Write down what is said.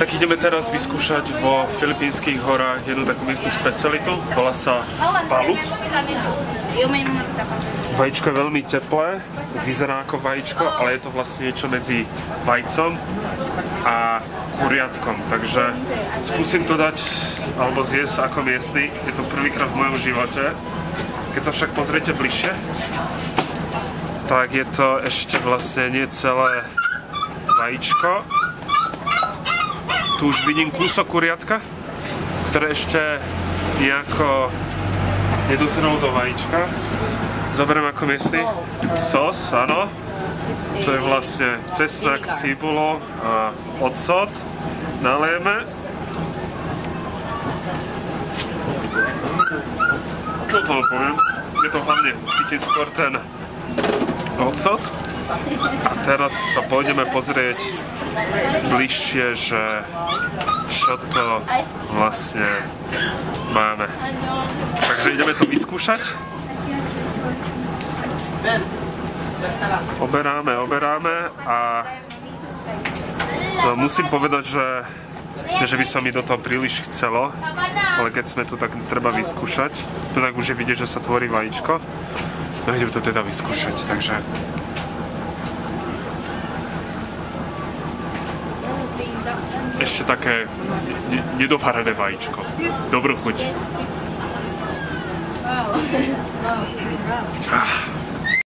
Tak ideme teraz vyskúšať vo Filipínskych horách jednu takú miestnu špecialitu. Volá sa balut. Vajíčko je veľmi teplé, vyzerá ako vajíčko, ale je to vlastne niečo medzi vajcom a kuriatkom. Takže skúsim to dať, alebo zjesť ako miestny. Je to prvýkrát v mojom živote. Keď sa však pozriete bližšie, tak je to ešte vlastne nie celé vajíčko. Tu už vidím kúsok kuriatka, ktoré ešte nejako nedozrelo do vajíčka. Zoberiem ako miestny sos, áno. To je vlastne cesnak, cibulo a ocot. Nalejeme. Čo to poviem? Je to hlavne cítiť skôr ten ocot. A teraz sa pôjdeme pozrieť bližšie, že čo to vlastne máme. Takže ideme to vyskúšať. Oberáme a musím povedať, že by sa mi do toho príliš chcelo, ale keď sme tu, tak treba vyskúšať. Tu tak už je vidieť, že sa tvorí vajíčko. No ideme to teda vyskúšať, takže... Ešte také nedovarené vajíčko. Dobrú chuť.